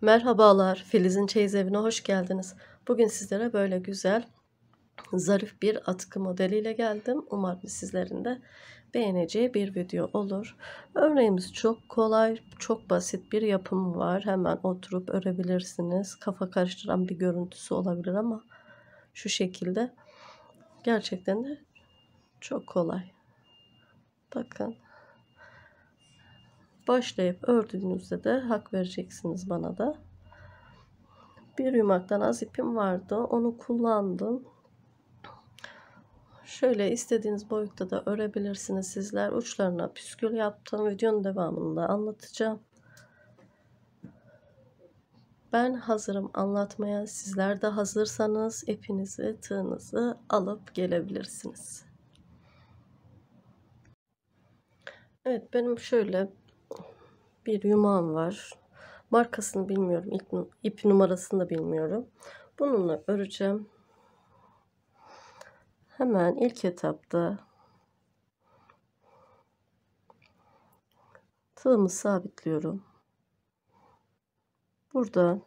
Merhabalar, Filiz'in Çeyiz Evi'ne hoş geldiniz. Bugün sizlere böyle güzel, zarif bir atkı modeliyle geldim. Umarım sizlerin de beğeneceği bir video olur. Örneğimiz çok kolay, çok basit bir yapımı var. Hemen oturup örebilirsiniz. Kafa karıştıran bir görüntüsü olabilir ama şu şekilde gerçekten de çok kolay. Bakın. Başlayıp ördüğünüzde de hak vereceksiniz bana da. Bir yumaktan az ipim vardı. Onu kullandım. Şöyle istediğiniz boyutta da örebilirsiniz sizler. Uçlarına püskül yaptım. Videonun devamında anlatacağım. Ben hazırım anlatmaya. Sizler de hazırsanız ipinizi, tığınızı alıp gelebilirsiniz. Evet, benim şöyle bir yumağım var. Markasını bilmiyorum. İp numarasını da bilmiyorum. Bununla öreceğim. Hemen ilk etapta tığımı sabitliyorum. Burada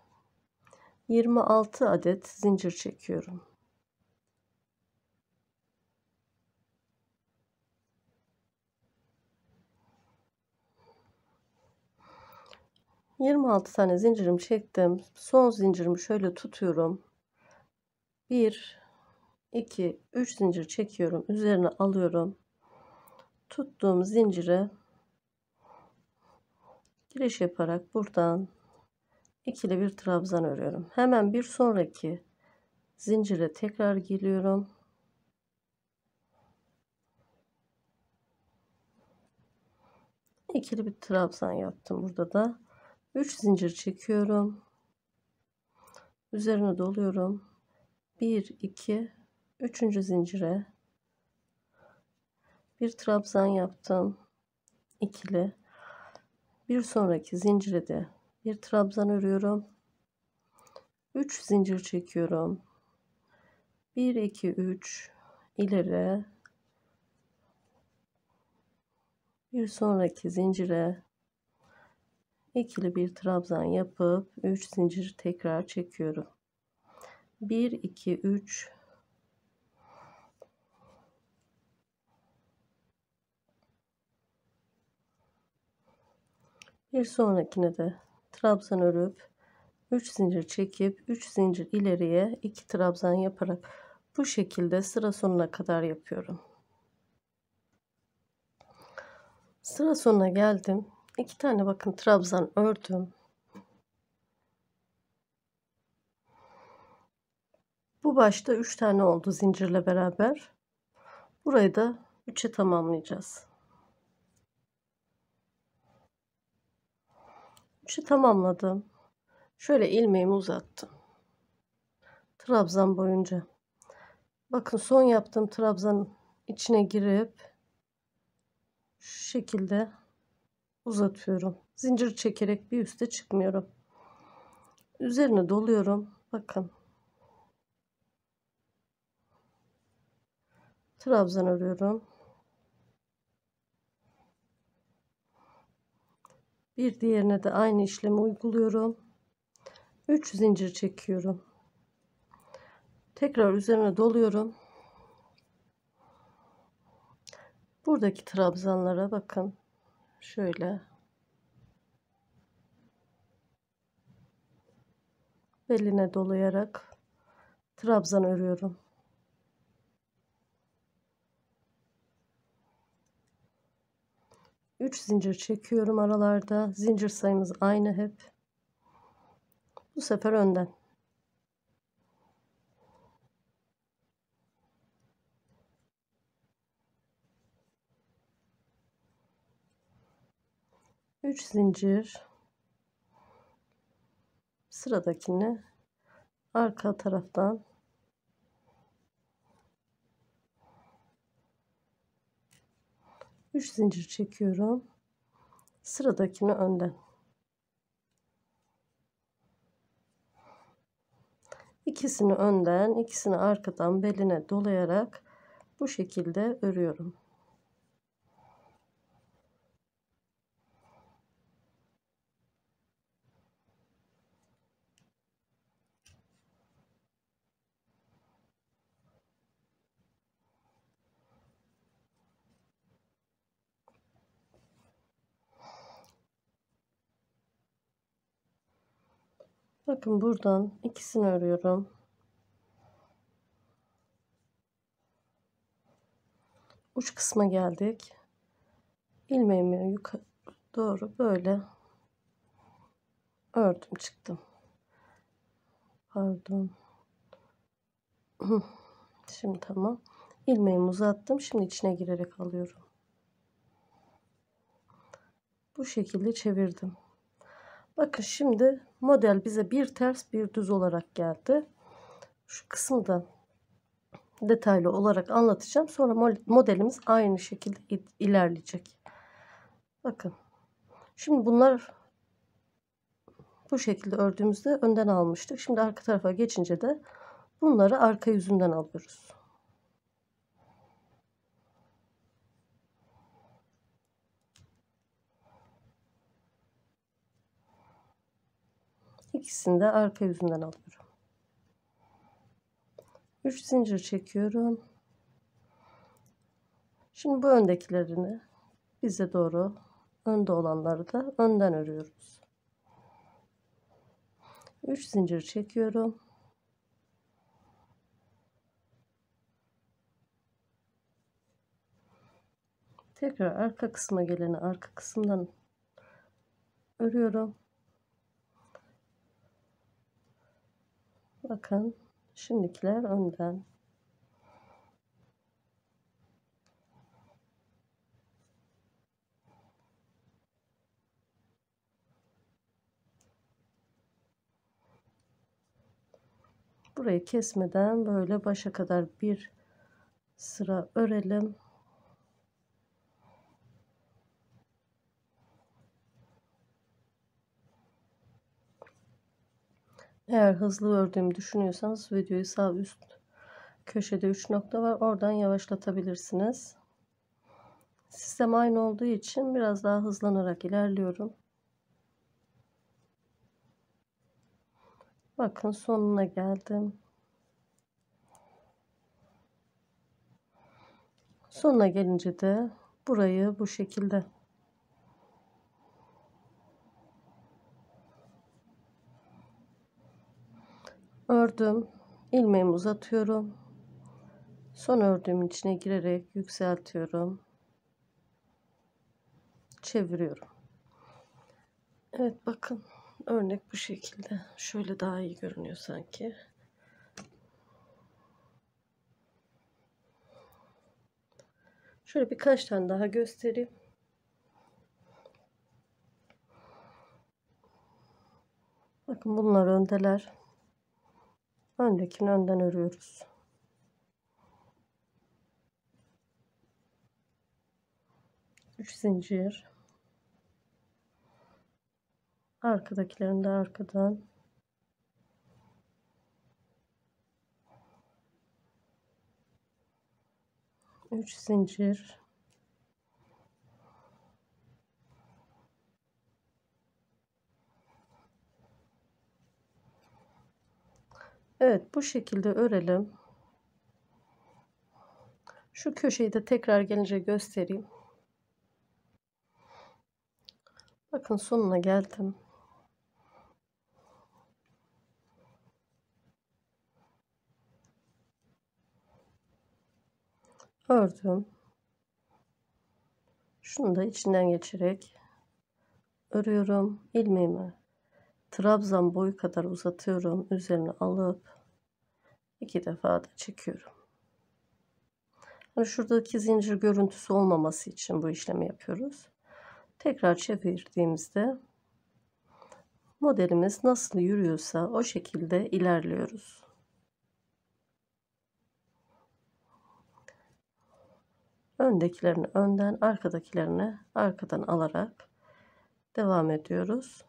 26 adet zincir çekiyorum. 26 tane zincirimi çektim. Son zincirimi şöyle tutuyorum. 1, 2, 3 zincir çekiyorum. Üzerine alıyorum. Tuttuğum zincire giriş yaparak buradan ikili bir trabzan örüyorum. Hemen bir sonraki zincire tekrar geliyorum. İkili bir trabzan yaptım burada da. 3 zincir çekiyorum. Üzerine doluyorum. 1, 2, 3. zincire bir trabzan yaptım. İkili. Bir sonraki zincire de bir trabzan örüyorum. 3 zincir çekiyorum. 1, 2, 3 ileri. Bir sonraki zincire ikili bir trabzan yapıp 3 zincir tekrar çekiyorum. 1, 2, 3. Bir sonrakine de trabzan örüp 3 zincir çekip 3 zincir ileriye 2 trabzan yaparak bu şekilde sıra sonuna kadar yapıyorum. Sıra sonuna geldim. 2 tane bakın trabzan ördüm. Bu başta 3 tane oldu zincirle beraber. Burayı da 3'e tamamlayacağız. 3'ü tamamladım. Şöyle ilmeğimi uzattım. Trabzan boyunca. Bakın son yaptığım trabzanın içine girip şu şekilde uzatıyorum. Zincir çekerek bir üste çıkmıyorum. Üzerine doluyorum. Bakın. Trabzan örüyorum. Bir diğerine de aynı işlemi uyguluyorum. 3 zincir çekiyorum. Tekrar üzerine doluyorum. Buradaki trabzanlara bakın. Şöyle beline dolayarak trabzan örüyorum. 3 zincir çekiyorum aralarda. Zincir sayımız aynı hep. Bu sefer önden. Üç zincir. Sıradakini arka taraftan üç zincir çekiyorum. Sıradakini önden. İkisini önden, ikisini arkadan beline dolayarak bu şekilde örüyorum. Bakın buradan ikisini örüyorum. Uç kısma geldik. İlmeğimi yukarı doğru böyle ördüm çıktım. Pardon. Şimdi tamam. İlmeğimi uzattım. Şimdi içine girerek alıyorum. Bu şekilde çevirdim. Bakın şimdi model bize bir ters bir düz olarak geldi. Şu kısmı da detaylı olarak anlatacağım. Sonra modelimiz aynı şekilde ilerleyecek. Bakın. Şimdi bunlar bu şekilde ördüğümüzde önden almıştık. Şimdi arka tarafa geçince de bunları arka yüzünden alıyoruz. İkisini de arka yüzünden alıyorum. 3 zincir çekiyorum. Şimdi bu öndekilerini bize doğru önde olanları da önden örüyoruz. 3 zincir çekiyorum. Tekrar arka kısma geleni arka kısımdan örüyorum. Bakın şimdikiler önden. Burayı kesmeden böyle başa kadar bir sıra örelim. Eğer hızlı ördüğümü düşünüyorsanız videoyu sağ üst köşede 3 nokta var. Oradan yavaşlatabilirsiniz. Sistem aynı olduğu için biraz daha hızlanarak ilerliyorum. Bakın sonuna geldim. Sonuna gelince de burayı bu şekilde ördüm. İlmeğimi uzatıyorum. Son ördüğümün içine girerek yükseltiyorum. Çeviriyorum. Evet bakın örnek bu şekilde. Şöyle daha iyi görünüyor sanki. Şöyle birkaç tane daha göstereyim. Bakın bunlar öndeler. Öndekini önden örüyoruz. Üç zincir. Arkadakilerini de arkadan. Üç zincir. Evet bu şekilde örelim. Şu köşeyi de tekrar gelince göstereyim. Bakın sonuna geldim. Ördüm. Şunu da içinden geçerek örüyorum. İlmeğimi trabzan boyu kadar uzatıyorum. Üzerine alıp iki defa da çekiyorum. Hani şuradaki zincir görüntüsü olmaması için bu işlemi yapıyoruz. Tekrar çevirdiğimizde modelimiz nasıl yürüyorsa o şekilde ilerliyoruz. Öndekilerini önden, arkadakilerini arkadan alarak devam ediyoruz.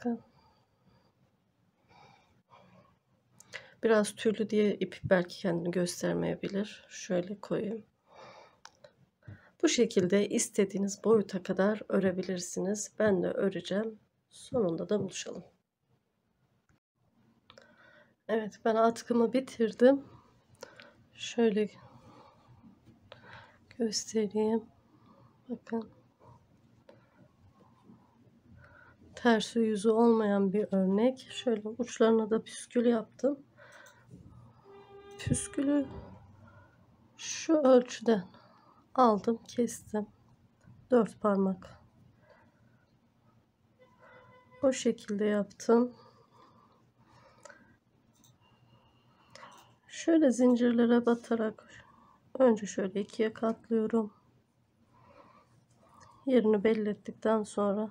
Bakın. Biraz tüylü diye ip belki kendini göstermeyebilir. Şöyle koyayım. Bu şekilde istediğiniz boyuta kadar örebilirsiniz. Ben de öreceğim. Sonunda da buluşalım. Evet, ben atkımı bitirdim. Şöyle göstereyim. Bakın. Tersi yüzü olmayan bir örnek. Şöyle uçlarına da püskül yaptım. Püskülü şu ölçüden aldım, kestim. 4 parmak. O şekilde yaptım. Şöyle zincirlere batarak önce şöyle ikiye katlıyorum. Yerini belli ettikten sonra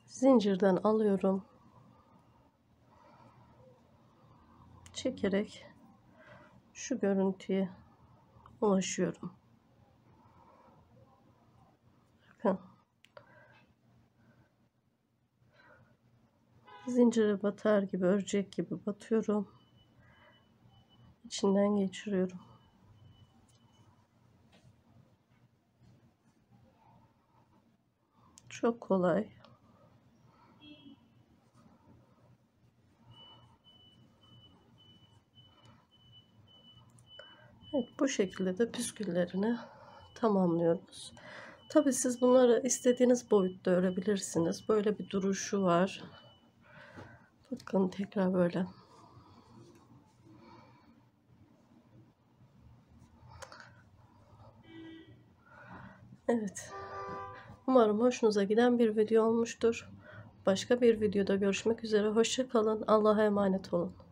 zincirden alıyorum. Çekerek şu görüntüye ulaşıyorum. Bakın. Zincire batar gibi, örecek gibi batıyorum. İçinden geçiriyorum. Çok kolay. Evet, bu şekilde de püsküllerini tamamlıyoruz. Tabi siz bunları istediğiniz boyutta örebilirsiniz. Böyle bir duruşu var. Bakın tekrar böyle. Evet. Umarım hoşunuza giden bir video olmuştur. Başka bir videoda görüşmek üzere. Hoşça kalın. Allah'a emanet olun.